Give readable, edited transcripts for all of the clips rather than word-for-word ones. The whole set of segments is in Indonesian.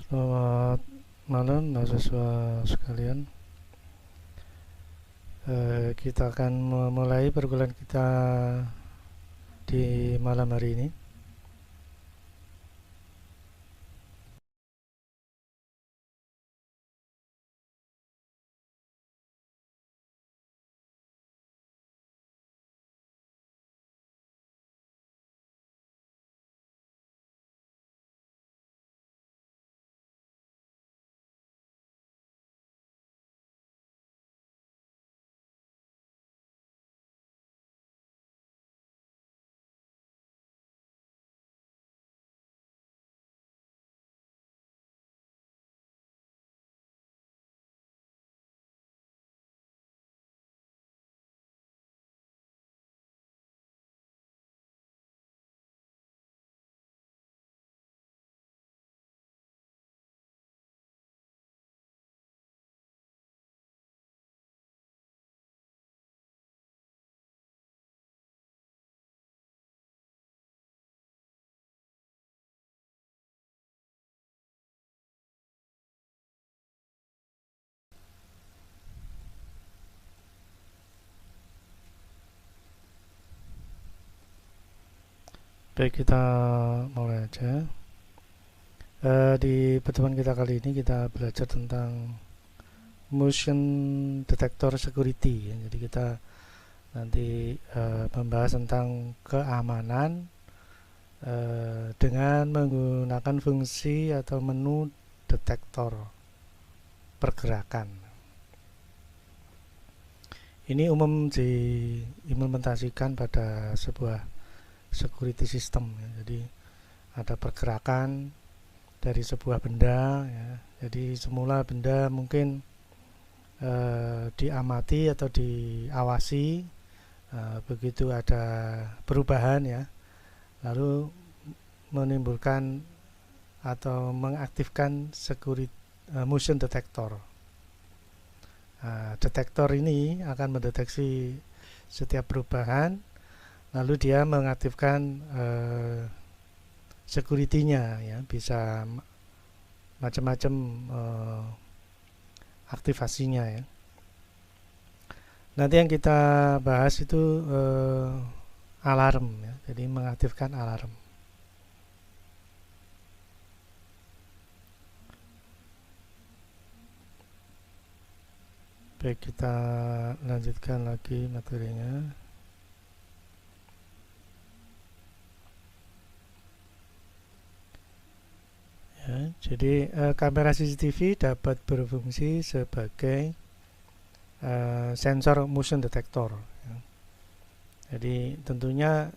Selamat malam mahasiswa sekalian. Kita akan memulai perkuliahan kita di malam hari ini. Baik, kita mulai aja. Di pertemuan kita kali ini kita belajar tentang motion detector security. Jadi kita nanti membahas tentang keamanan dengan menggunakan fungsi atau menu detektor pergerakan. Ini umum diimplementasikan pada sebuah security system ya. Jadi ada pergerakan dari sebuah benda ya. Jadi semula benda mungkin diamati atau diawasi, begitu ada perubahan ya, lalu menimbulkan atau mengaktifkan motion detector. Detektor ini akan mendeteksi setiap perubahan, lalu dia mengaktifkan security-nya ya, bisa macam-macam aktivasinya ya. Nanti yang kita bahas itu alarm ya, jadi mengaktifkan alarm. Baik, kita lanjutkan lagi materinya. Ya, jadi kamera CCTV dapat berfungsi sebagai sensor motion detector. Ya. Jadi tentunya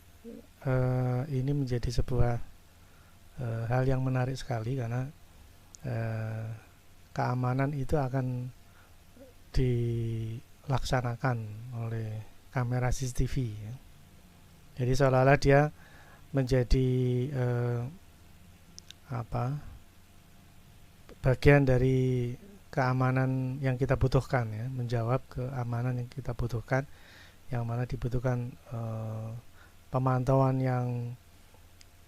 ini menjadi sebuah hal yang menarik sekali karena keamanan itu akan dilaksanakan oleh kamera CCTV. Ya. Jadi seolah-olah dia menjadi bagian dari keamanan yang kita butuhkan ya, menjawab keamanan yang kita butuhkan, yang mana dibutuhkan pemantauan yang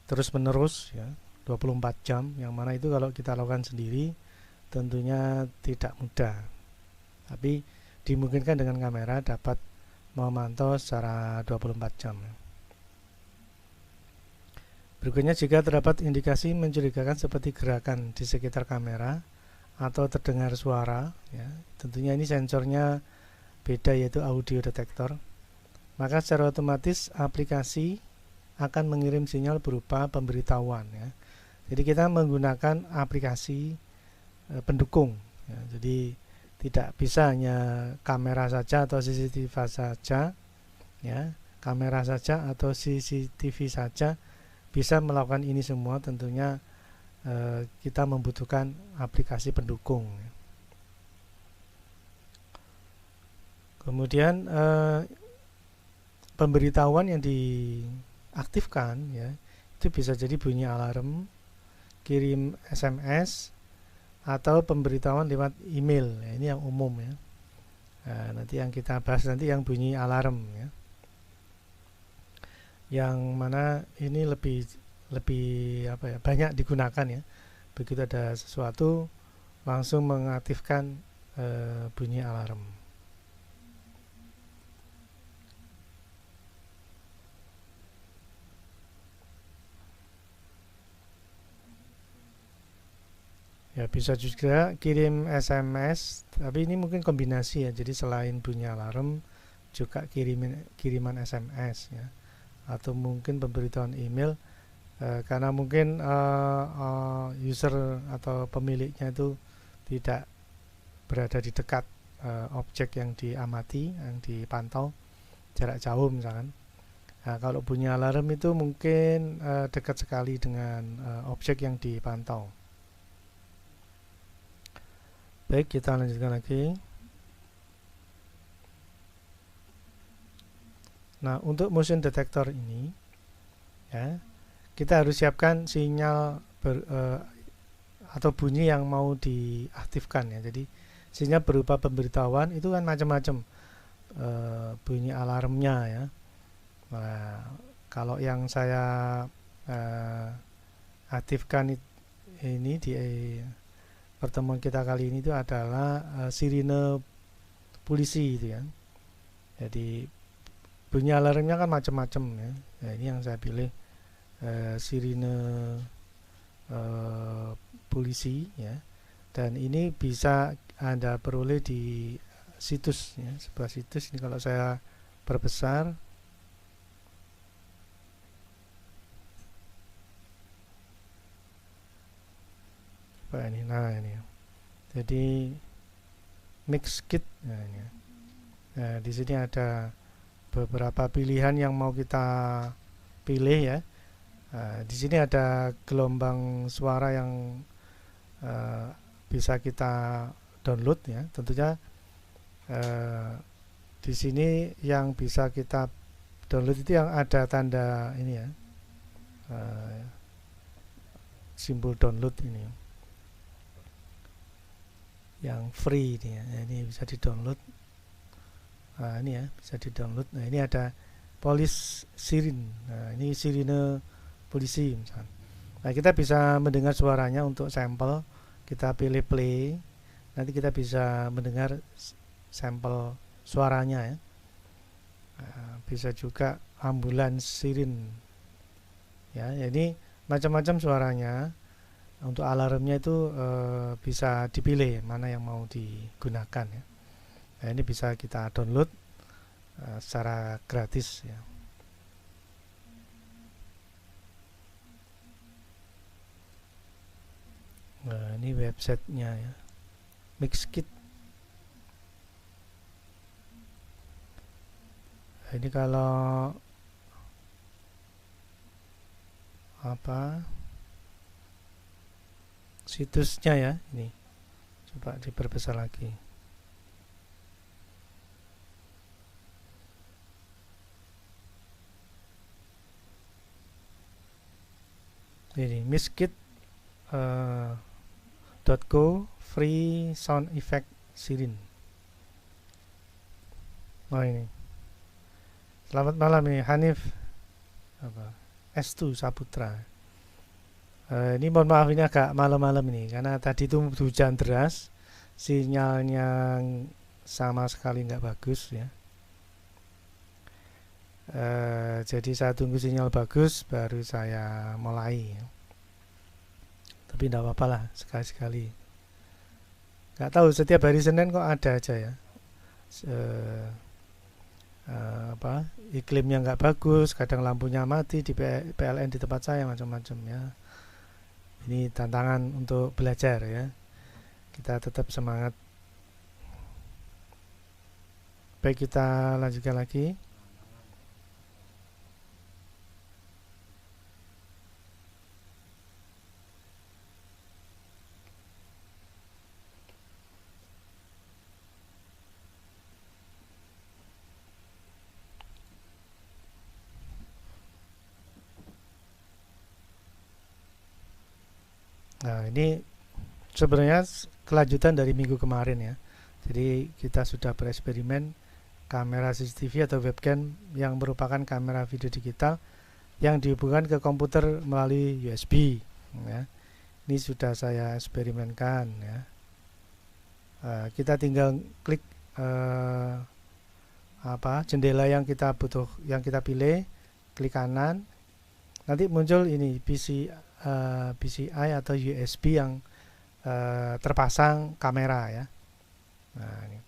terus menerus ya, 24 jam, yang mana itu kalau kita lakukan sendiri tentunya tidak mudah, tapi dimungkinkan dengan kamera dapat memantau secara 24 jam ya. Berikutnya, jika terdapat indikasi mencurigakan seperti gerakan di sekitar kamera atau terdengar suara ya, tentunya ini sensornya beda, yaitu audio detektor, maka secara otomatis aplikasi akan mengirim sinyal berupa pemberitahuan ya. Jadi kita menggunakan aplikasi pendukung ya. Jadi tidak bisa hanya kamera saja atau CCTV saja ya, kamera saja atau CCTV saja bisa melakukan ini semua. Tentunya kita membutuhkan aplikasi pendukung. Kemudian pemberitahuan yang diaktifkan ya, itu bisa jadi bunyi alarm, kirim SMS, atau pemberitahuan lewat email ya, ini yang umum ya. Nanti yang kita bahas nanti yang bunyi alarm ya, yang mana ini lebih banyak digunakan ya begitu ada sesuatu langsung mengaktifkan bunyi alarm. Ya, bisa juga kirim SMS, tapi ini mungkin kombinasi ya. Jadi selain bunyi alarm juga kiriman SMS ya. Atau mungkin pemberitahuan email, karena mungkin user atau pemiliknya itu tidak berada di dekat objek yang diamati, yang dipantau, jarak jauh misalkan. Nah, kalau bunyi alarm itu mungkin dekat sekali dengan objek yang dipantau. Baik, kita lanjutkan lagi. Nah, untuk motion detector ini ya, kita harus siapkan sinyal atau bunyi yang mau diaktifkan ya. Jadi sinyal berupa pemberitahuan itu kan macam-macam bunyi alarmnya ya. Nah, kalau yang saya aktifkan ini di pertemuan kita kali ini itu adalah sirine polisi itu ya. Jadi bunyi alarmnya kan macam-macam ya. Nah, ini yang saya pilih sirine polisi ya. Dan ini bisa Anda peroleh di situs ya, sebuah situs. Ini kalau saya perbesar, ini, nah ini. Jadi Mixkit, nah ini. Nah, di sini ada beberapa pilihan yang mau kita pilih ya. Di sini ada gelombang suara yang bisa kita download ya. Tentunya di sini yang bisa kita download itu yang ada tanda ini ya, simbol download ini, yang free ini ya. Ini bisa di-download. Nah, ini ya, bisa di-download. Nah, ini ada police siren. Nah, ini sirine polisi misalnya. Nah, kita bisa mendengar suaranya untuk sampel. Kita pilih play. Nanti kita bisa mendengar sampel suaranya ya. Nah, bisa juga ambulans siren. Ya, jadi macam-macam suaranya. Untuk alarmnya itu bisa dipilih mana yang mau digunakan ya. Nah, ini bisa kita download secara gratis ya. Nah, ini websitenya ya, Mixkit. Nah, ini kalau apa situsnya ya, ini coba diperbesar lagi. Ini Mixkit.co free sound effect siren. Oh ini. Selamat malam ini Hanif S2 Saputra. Ini mohon maaf ini agak malam-malam ini karena tadi itu hujan deras, sinyalnya sama sekali nggak bagus ya. Jadi saya tunggu sinyal bagus baru saya mulai ya. Tapi tidak apa-apa lah, sekali-sekali. Nggak tahu setiap hari Senin kok ada aja ya. Iklimnya nggak bagus, kadang lampunya mati di PLN di tempat saya, macam-macam ya. Ini tantangan untuk belajar ya. Kita tetap semangat. Baik, kita lanjutkan lagi. Nah, ini sebenarnya kelanjutan dari minggu kemarin ya. Jadi kita sudah bereksperimen kamera CCTV atau webcam yang merupakan kamera video digital yang dihubungkan ke komputer melalui USB ya. Ini sudah saya eksperimenkan ya. Kita tinggal klik jendela yang kita pilih, klik kanan, nanti muncul ini PCI atau USB yang terpasang kamera ya. Nah, ini.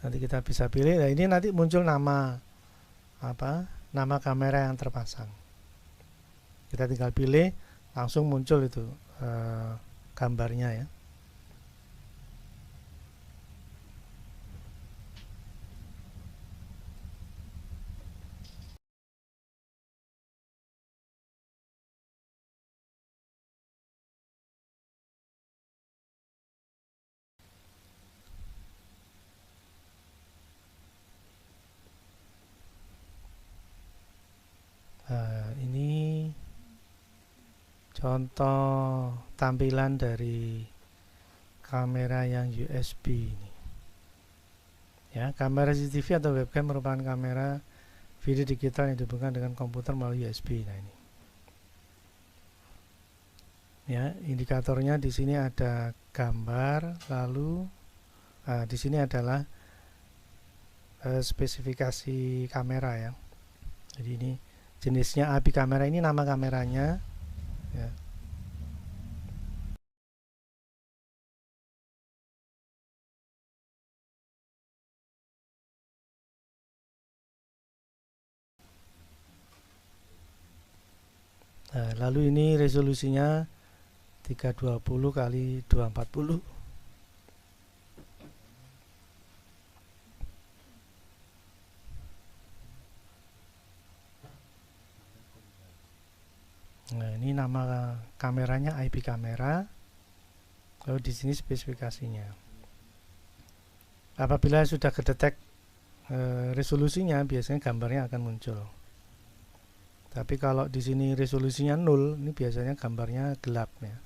Nanti kita bisa pilih. Nah, ini nanti muncul nama kamera yang terpasang. Kita tinggal pilih, langsung muncul itu gambarnya ya. Ini contoh tampilan dari kamera yang USB ini. Ya, kamera CCTV atau webcam merupakan kamera video digital yang dihubungkan dengan komputer melalui USB. Nah, ini. Ya, indikatornya di sini ada gambar, lalu di sini adalah spesifikasi kamera ya. Jadi ini jenisnya IP kamera, ini nama kameranya ya. Nah, lalu ini resolusinya 320 kali 240. Nah, ini nama kameranya IP kamera. Lalu di sini spesifikasinya. Apabila sudah kedetek resolusinya, biasanya gambarnya akan muncul. Tapi kalau di sini resolusinya 0, ini biasanya gambarnya gelap ya.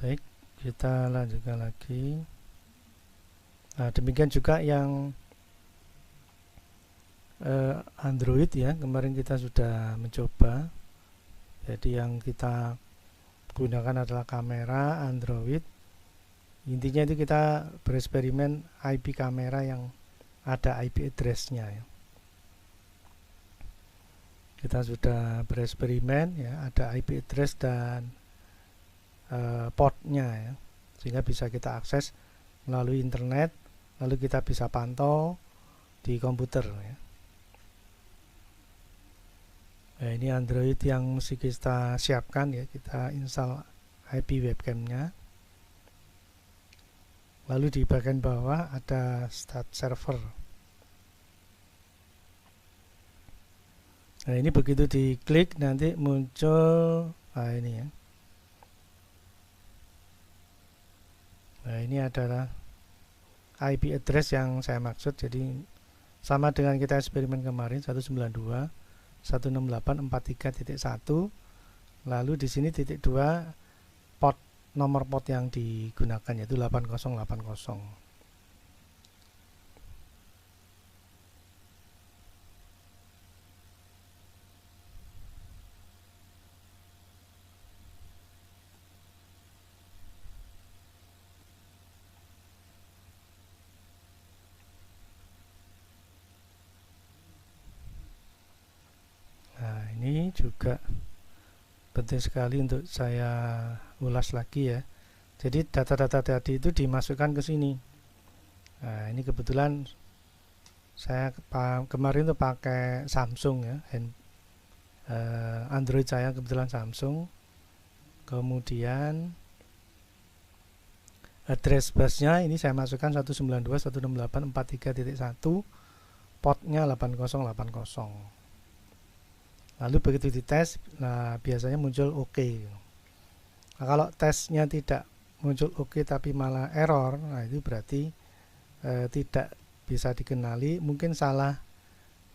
Baik, kita lanjutkan lagi. Nah, demikian juga yang Android ya, kemarin kita sudah mencoba. Jadi yang kita gunakan adalah kamera Android. Intinya itu kita bereksperimen IP kamera yang ada IP address-nya ya. Kita sudah bereksperimen ya, ada IP address dan portnya ya, sehingga bisa kita akses melalui internet, lalu kita bisa pantau di komputer ya. Nah, ini Android yang mesti kita siapkan ya, kita install IP webcamnya, lalu di bagian bawah ada start server. Nah, ini begitu diklik nanti muncul ini ya. Nah, ini adalah IP address yang saya maksud. Jadi sama dengan kita eksperimen kemarin 192.168.43.1. Lalu di sini titik 2 port, nomor port yang digunakan yaitu 8080. Ini juga penting sekali untuk saya ulas lagi ya. Jadi data-data tadi itu dimasukkan ke sini. Nah, ini kebetulan saya kemarin tuh pakai Samsung ya, Android saya kebetulan Samsung. Kemudian address busnya ini saya masukkan 192.168.43.1, portnya 8080. Lalu begitu dites, nah biasanya muncul oke. Nah, kalau tesnya tidak muncul oke tapi malah error, nah itu berarti tidak bisa dikenali, mungkin salah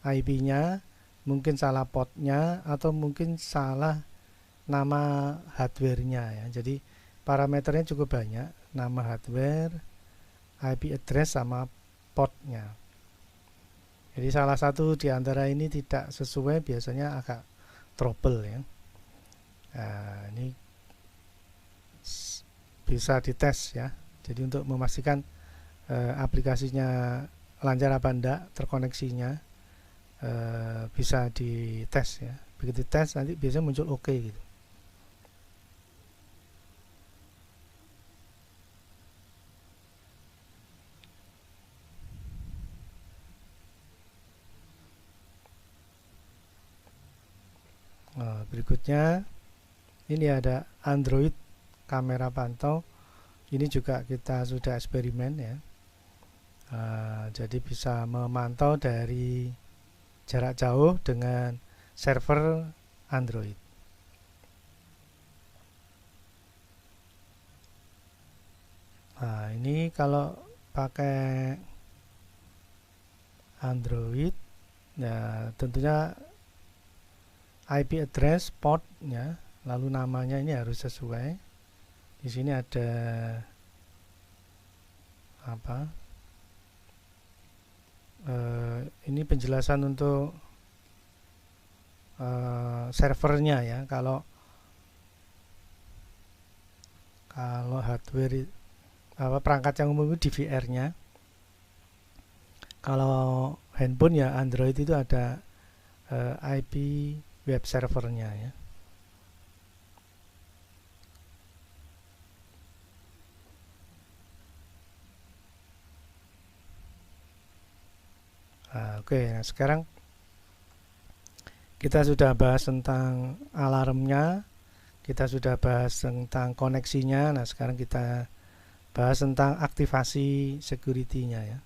IP-nya, mungkin salah portnya, atau mungkin salah nama hardware-nya ya. Jadi parameternya cukup banyak, nama hardware, IP address sama portnya. Jadi salah satu di antara ini tidak sesuai, biasanya agak trouble ya. Nah, ini bisa dites ya. Jadi untuk memastikan aplikasinya lancar apa enggak, terkoneksinya bisa dites ya. Begitu tes nanti biasanya muncul oke gitu. Berikutnya ini ada Android kamera pantau. Ini juga kita sudah eksperimen ya. Jadi bisa memantau dari jarak jauh dengan server Android. Nah, ini kalau pakai Android ya tentunya IP address, port ya, lalu namanya ini harus sesuai. Di sini ada apa? Ini penjelasan untuk servernya ya. Kalau hardware perangkat yang umum itu DVR-nya. Kalau handphone ya Android itu ada IP web servernya ya. Oke, nah sekarang kita sudah bahas tentang alarmnya, kita sudah bahas tentang koneksinya. Nah sekarang kita bahas tentang aktivasi security-nya ya.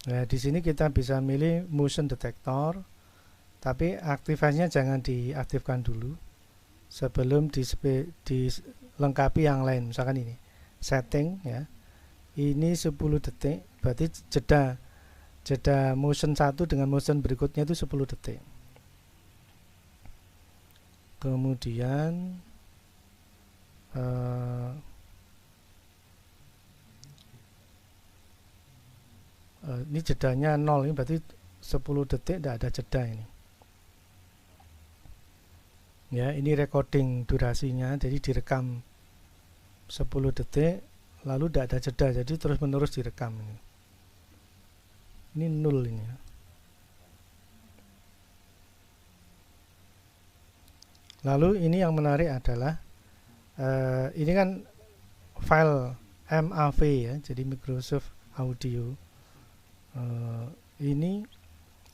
Nah, di sini kita bisa milih motion detector, tapi aktivasinya jangan diaktifkan dulu sebelum dilengkapi yang lain. Misalkan ini setting ya, ini 10 detik, berarti jeda motion 1 dengan motion berikutnya itu 10 detik. Kemudian ini jedanya 0, ini berarti 10 detik tidak ada jeda ini ya. Ini recording durasinya, jadi direkam 10 detik lalu tidak ada jeda, jadi terus menerus direkam ini 0 ini ya. Lalu ini yang menarik adalah ini kan file MAV ya, jadi Microsoft Audio. Ini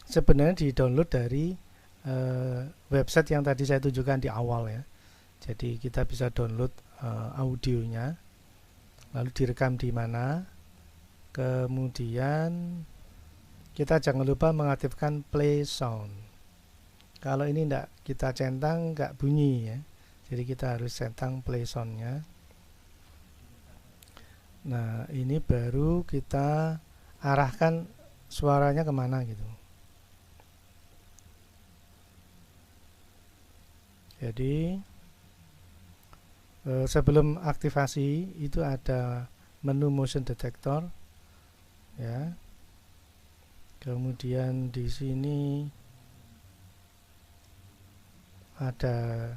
sebenarnya di-download dari website yang tadi saya tunjukkan di awal ya. Jadi kita bisa download audionya, lalu direkam di mana, kemudian kita jangan lupa mengaktifkan play sound. Kalau ini tidak kita centang nggak bunyi ya, jadi kita harus centang play soundnya. Nah ini baru kita arahkan suaranya kemana gitu. Jadi sebelum aktivasi itu ada menu motion detector ya. Kemudian di sini ada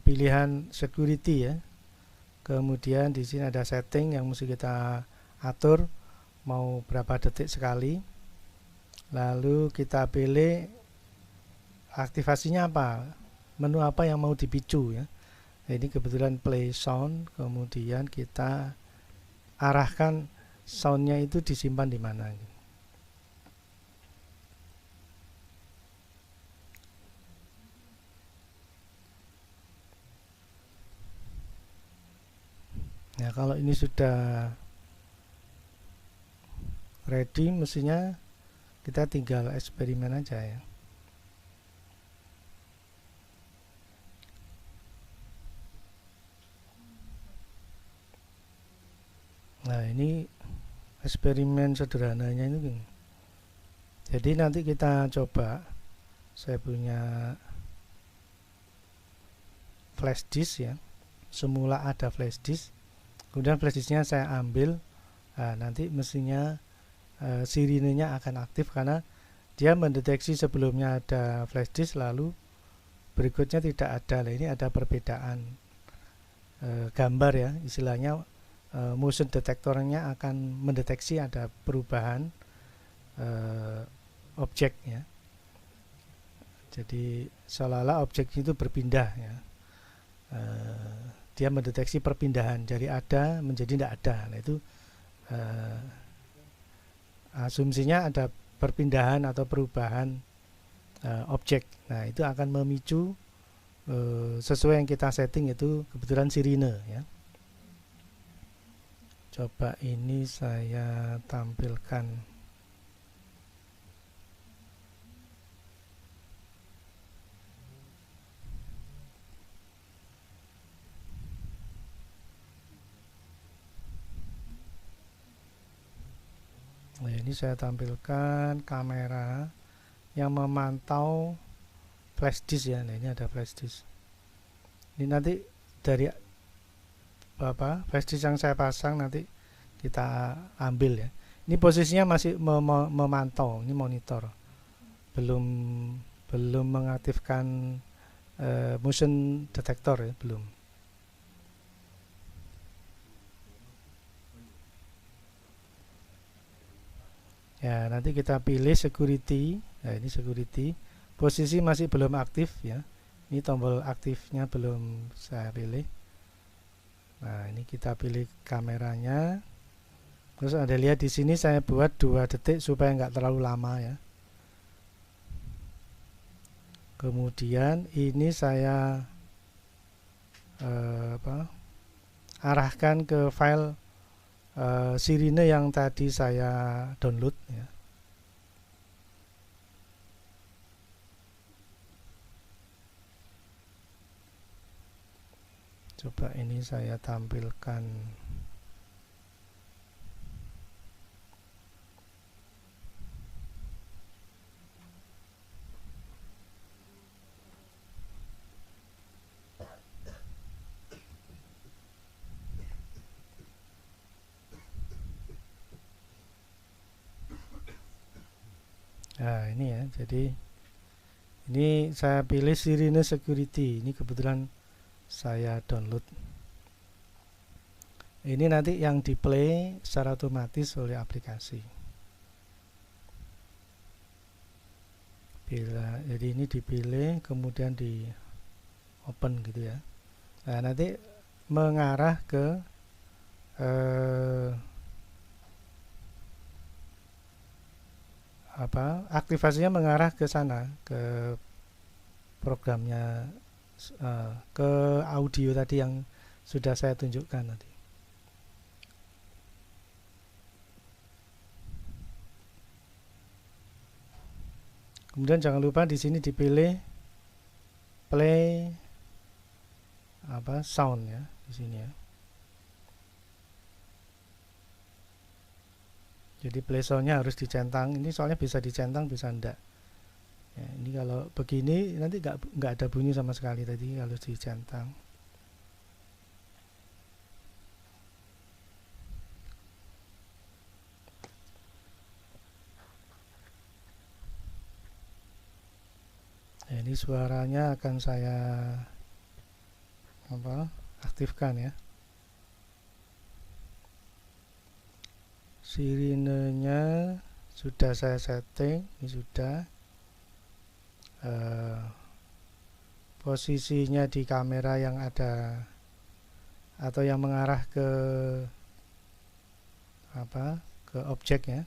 pilihan security ya. Kemudian di sini ada setting yang mesti kita atur mau berapa detik sekali. Lalu kita pilih aktivasinya apa, menu apa yang mau dipicu ya. Nah, ini kebetulan play sound, kemudian kita arahkan soundnya itu disimpan di mana. Nah kalau ini sudah ready, mestinya kita tinggal eksperimen aja ya. Nah, ini eksperimen sederhananya ini. Jadi nanti kita coba, saya punya flash disk ya. Semula ada flash disk, kemudian flash disknya saya ambil. Nah, nanti mestinya sirinenya akan aktif karena dia mendeteksi sebelumnya ada flash disk, lalu berikutnya tidak ada. Nah, ini ada perbedaan gambar ya, istilahnya motion detektornya akan mendeteksi ada perubahan objek ya. Jadi seolah-olah objek itu berpindah ya. Dia mendeteksi perpindahan dari ada menjadi tidak ada. Nah, itu asumsinya ada perpindahan atau perubahan objek. Nah, itu akan memicu sesuai yang kita setting, itu kebetulan sirine ya. Coba ini saya tampilkan. Nah, ini saya tampilkan kamera yang memantau flash disk ya. Nah, ini ada flash disk. Ini nanti dari flash disk yang saya pasang nanti kita ambil ya. Ini posisinya masih memantau, ini monitor. Belum mengaktifkan motion detector ya, belum. Ya, nanti kita pilih security. Nah, ini security. Posisi masih belum aktif ya. Ini tombol aktifnya belum saya pilih. Nah, ini kita pilih kameranya. Terus Anda lihat di sini saya buat 2 detik supaya nggak terlalu lama ya. Kemudian ini saya arahkan ke file sirine yang tadi saya download ya. Coba ini saya tampilkan. Nah, ini ya. Jadi ini saya pilih sirine security. Ini kebetulan saya download. Ini nanti yang di play secara otomatis oleh aplikasi. Jadi ini dipilih kemudian di open gitu ya. Nah, nanti mengarah ke aktivasinya mengarah ke sana, ke programnya, ke audio tadi yang sudah saya tunjukkan tadi. Kemudian jangan lupa di sini dipilih play sound ya, di sini ya. Jadi play soundnya harus dicentang. Ini soalnya bisa dicentang, bisa enggak. Ya, ini kalau begini nanti nggak ada bunyi sama sekali tadi kalau dicentang. Ya, ini suaranya akan saya aktifkan ya. Sirinenya sudah saya setting, ini sudah. Posisinya di kamera yang ada atau yang mengarah ke ke objeknya.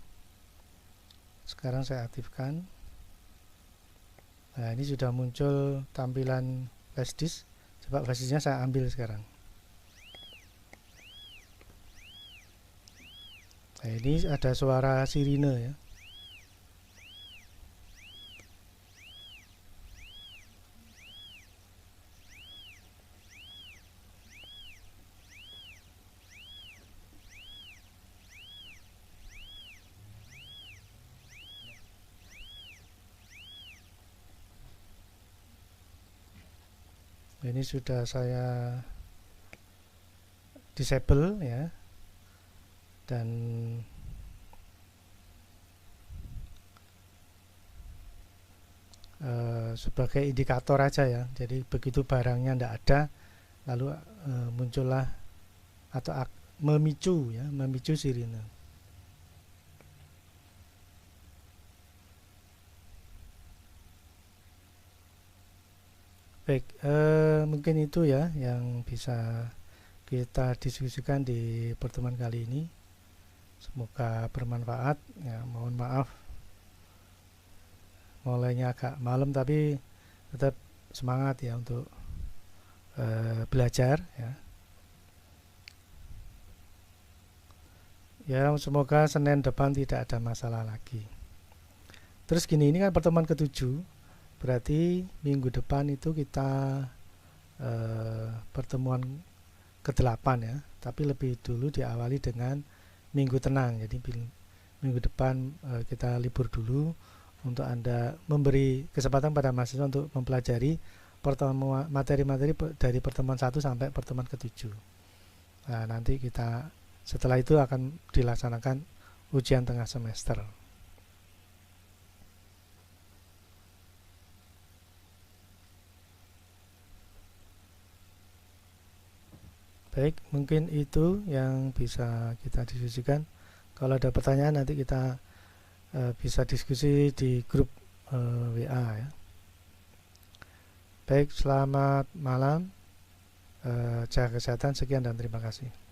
Sekarang saya aktifkan. Nah, ini sudah muncul tampilan flash disk. Coba flash disknya saya ambil sekarang. Nah, ini ada suara sirine ya. Ini sudah saya disable ya, dan sebagai indikator aja ya. Jadi begitu barangnya tidak ada, lalu muncullah atau memicu ya, memicu sirine. Baik, mungkin itu ya yang bisa kita diskusikan di pertemuan kali ini. Semoga bermanfaat ya. Mohon maaf mulainya agak malam, tapi tetap semangat ya untuk belajar ya. Ya, semoga Senin depan tidak ada masalah lagi. Terus gini, ini kan pertemuan ke-7, berarti minggu depan itu kita pertemuan ke-8 ya, tapi lebih dulu diawali dengan minggu tenang. Jadi minggu depan kita libur dulu untuk Anda memberi kesempatan pada mahasiswa untuk mempelajari materi-materi dari pertemuan 1 sampai pertemuan ke-7. Nah, nanti kita setelah itu akan dilaksanakan ujian tengah semester. Baik, mungkin itu yang bisa kita diskusikan. Kalau ada pertanyaan nanti kita bisa diskusi di grup WA ya. Baik, selamat malam, jaga kesehatan, sekian dan terima kasih.